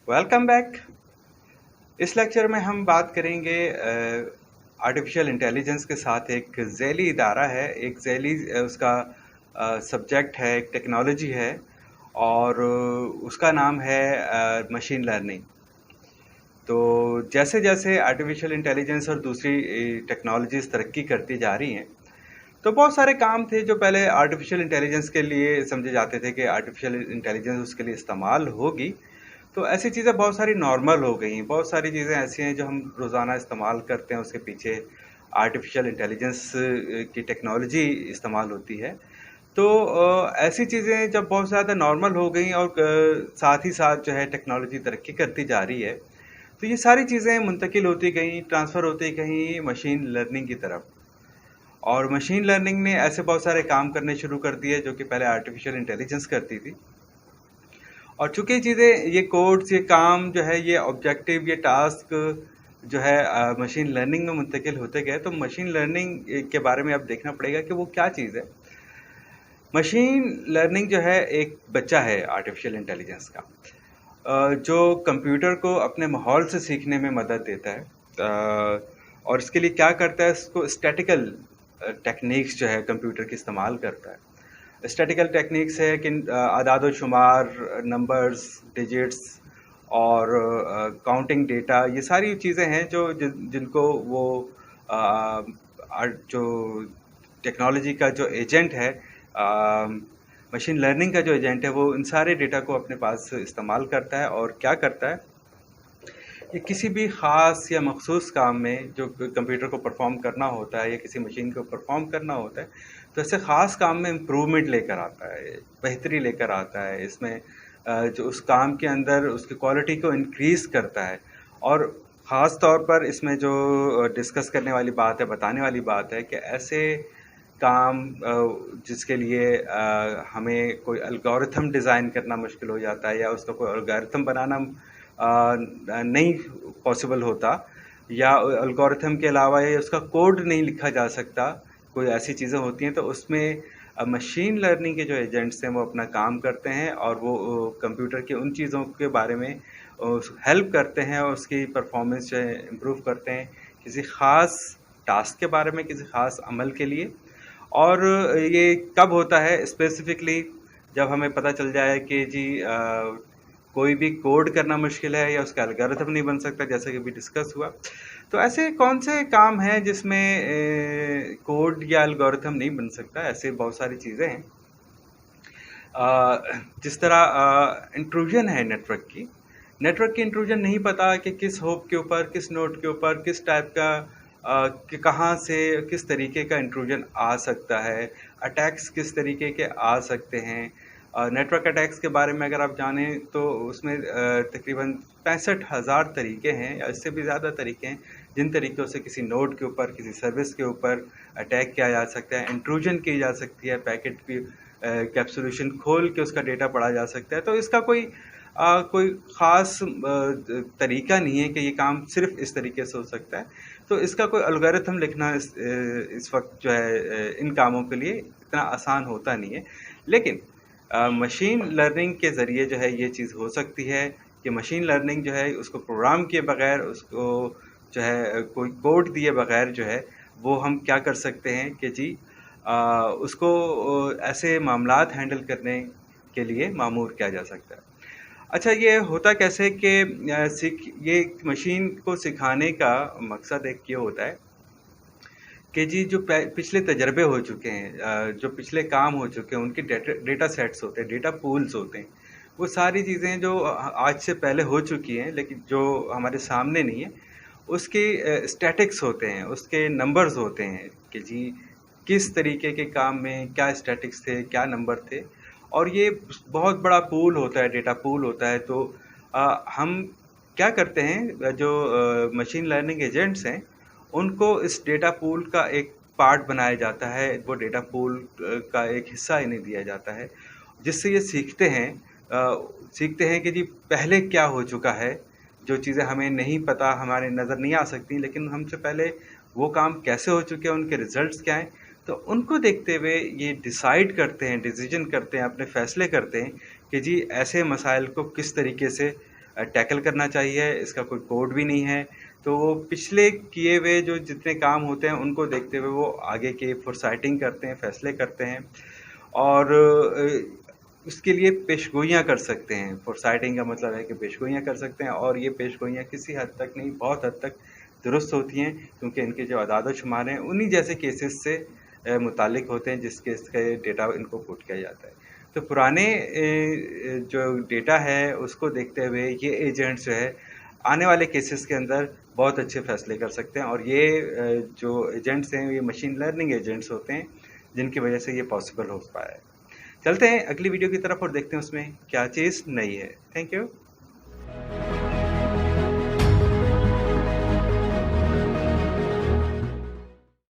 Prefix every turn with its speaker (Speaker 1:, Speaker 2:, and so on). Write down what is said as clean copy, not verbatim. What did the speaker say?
Speaker 1: Welcome back. इस lecture में हम बात करेंगे आर्टिफिशियल इंटेलिजेंस के साथ एक ज़ैली इदारा है, एक ज़ैली उसका सब्जेक्ट है, एक टेक्नोलॉजी है और उसका नाम है मशीन लर्निंग। तो जैसे जैसे आर्टिफिशियल इंटेलिजेंस और दूसरी टेक्नोलॉजीज़ तरक्की करती जा रही हैं, तो बहुत सारे काम थे जो पहले आर्टिफिशियल इंटेलिजेंस के लिए समझे जाते थे कि आर्टिफिशियल इंटेलिजेंस उसके लिए इस्तेमाल होगी। तो ऐसी चीज़ें बहुत सारी नॉर्मल हो गई हैं, बहुत सारी चीज़ें ऐसी हैं जो हम रोज़ाना इस्तेमाल करते हैं, उसके पीछे आर्टिफिशियल इंटेलिजेंस की टेक्नोलॉजी इस्तेमाल होती है। तो ऐसी चीज़ें जब बहुत ज़्यादा नॉर्मल हो गई और साथ ही साथ जो है टेक्नोलॉजी तरक्की करती जा रही है, तो ये सारी चीज़ें मुंतकिल होती गई, ट्रांसफ़र होती गई मशीन लर्निंग की तरफ। और मशीन लर्निंग ने ऐसे बहुत सारे काम करने शुरू कर दिए जो कि पहले आर्टिफिशियल इंटेलिजेंस करती थी। और चूंकि चीज़ें ये कोड्स ये काम जो है ये ऑब्जेक्टिव ये टास्क जो है मशीन लर्निंग में मुंतकिल होते गए, तो मशीन लर्निंग के बारे में अब देखना पड़ेगा कि वो क्या चीज़ है। मशीन लर्निंग जो है एक बच्चा है आर्टिफिशियल इंटेलिजेंस का, जो कंप्यूटर को अपने माहौल से सीखने में मदद देता है। और इसके लिए क्या करता है, इसको स्टैटिकल टेक्निक्स जो है कंप्यूटर की इस्तेमाल करता है। स्टैटिकल टेक्निक्स है कि आदाद शुमार, नंबर्स, डिजिट्स और काउंटिंग डेटा, ये सारी चीज़ें हैं जो जिनको वो जो टेक्नोलॉजी का जो एजेंट है, मशीन लर्निंग का जो एजेंट है, वो इन सारे डेटा को अपने पास इस्तेमाल करता है और क्या करता है, ये किसी भी ख़ास या मखसूस काम में जो कंप्यूटर को परफॉर्म करना होता है या किसी मशीन को परफॉर्म करना होता है, तो ऐसे ख़ास काम में इम्प्रूवमेंट लेकर आता है, बेहतरी लेकर आता है। इसमें जो उस काम के अंदर उसकी क्वालिटी को इंक्रीज़ करता है। और ख़ास तौर पर इसमें जो डिस्कस करने वाली बात है, बताने वाली बात है कि ऐसे काम जिसके लिए हमें कोई एल्गोरिथम डिज़ाइन करना मुश्किल हो जाता है या उसका कोई एल्गोरिथम बनाना नहीं पॉसिबल होता, या एल्गोरिथम के अलावा या उसका कोड नहीं लिखा जा सकता, कोई ऐसी चीज़ें होती हैं, तो उसमें मशीन लर्निंग के जो एजेंट्स हैं वो अपना काम करते हैं और वो कंप्यूटर की उन चीज़ों के बारे में हेल्प करते हैं और उसकी परफॉर्मेंस जो है इम्प्रूव करते हैं, किसी ख़ास टास्क के बारे में, किसी ख़ास अमल के लिए। और ये कब होता है स्पेसिफिकली, जब हमें पता चल जाए कि जी कोई भी कोड करना मुश्किल है या उसका एल्गोरिथम नहीं बन सकता, जैसा कि अभी डिस्कस हुआ। तो ऐसे कौन से काम हैं जिसमें कोड या एल्गोरिथम नहीं बन सकता? ऐसे बहुत सारी चीज़ें हैं। जिस तरह इंट्रूजन है नेटवर्क की इंट्रूजन नहीं पता कि किस होप के ऊपर, किस नोड के ऊपर, किस टाइप का कि कहाँ से किस तरीके का इंट्रूजन आ सकता है, अटैक्स किस तरीके के आ सकते हैं। नेटवर्क अटैक्स के बारे में अगर आप जानें तो उसमें तकरीबन 65,000 तरीके हैं या इससे भी ज़्यादा तरीके हैं जिन तरीक़ों से किसी नोड के ऊपर, किसी सर्विस के ऊपर अटैक किया जा सकता है, इंट्रूजन की जा सकती है, पैकेट की कैप्सूलेशन खोल के उसका डेटा पढ़ा जा सकता है। तो इसका कोई ख़ास तरीका नहीं है कि ये काम सिर्फ़ इस तरीके से हो सकता है। तो इसका कोई एल्गोरिथम लिखना इस वक्त जो है इन कामों के लिए इतना आसान होता नहीं है। लेकिन मशीन लर्निंग के ज़रिए जो है ये चीज़ हो सकती है कि मशीन लर्निंग जो है उसको प्रोग्राम किए बगैर, उसको जो है कोई कोड दिए बगैर जो है वो हम क्या कर सकते हैं कि जी उसको ऐसे मामलात हैंडल करने के लिए मामूर किया जा सकता है। अच्छा, ये होता कैसे कि ये मशीन को सिखाने का मकसद एक ये होता है कि जी जो पिछले तजर्बे हो चुके हैं, जो पिछले काम हो चुके हैं, उनके डेटा सेट्स होते हैं, डेटा पूल्स होते हैं, वो सारी चीज़ें जो आज से पहले हो चुकी हैं लेकिन जो हमारे सामने नहीं है, उसके स्टैटिक्स होते हैं, उसके नंबर्स होते हैं कि जी किस तरीके के काम में क्या स्टैटिक्स थे, क्या नंबर थे। और ये बहुत बड़ा पूल होता है, डेटा पूल होता है। तो हम क्या करते हैं, जो मशीन लर्निंग एजेंट्स हैं उनको इस डेटा पूल का एक पार्ट बनाया जाता है, वो डेटा पूल का एक हिस्सा इन्हें दिया जाता है, जिससे ये सीखते हैं कि जी पहले क्या हो चुका है, जो चीज़ें हमें नहीं पता, हमारे नज़र नहीं आ सकती, लेकिन हमसे पहले वो काम कैसे हो चुके हैं, उनके रिज़ल्ट्स क्या हैं। तो उनको देखते हुए ये डिसाइड करते हैं, डिसीजन करते हैं, अपने फ़ैसले करते हैं कि जी ऐसे मसाइल को किस तरीके से टैकल करना चाहिए, इसका कोई कोड भी नहीं है। तो वो पिछले किए हुए जो जितने काम होते हैं उनको देखते हुए वो आगे के फोरसाइटिंग करते हैं, फैसले करते हैं और उसके लिए पेशगोइयाँ कर सकते हैं। फोरसाइटिंग का मतलब है कि पेशगोइयाँ कर सकते हैं और ये पेशगोइयाँ किसी हद तक नहीं, बहुत हद तक दुरुस्त होती हैं, क्योंकि इनके जो अदाद-ओ-शुमार हैं उन्हीं जैसे केसेस से मुताल्लिक होते हैं जिस केस का डेटा इनको पुट किया जाता है। तो पुराने जो डेटा है उसको देखते हुए ये एजेंट्स जो है आने वाले केसेस के अंदर बहुत अच्छे फैसले कर सकते हैं और ये जो एजेंट्स हैं ये मशीन लर्निंग एजेंट्स होते हैं जिनकी वजह से ये पॉसिबल हो पाया है। चलते हैं अगली वीडियो की तरफ और देखते हैं उसमें क्या चीज़ नई है। Thank you.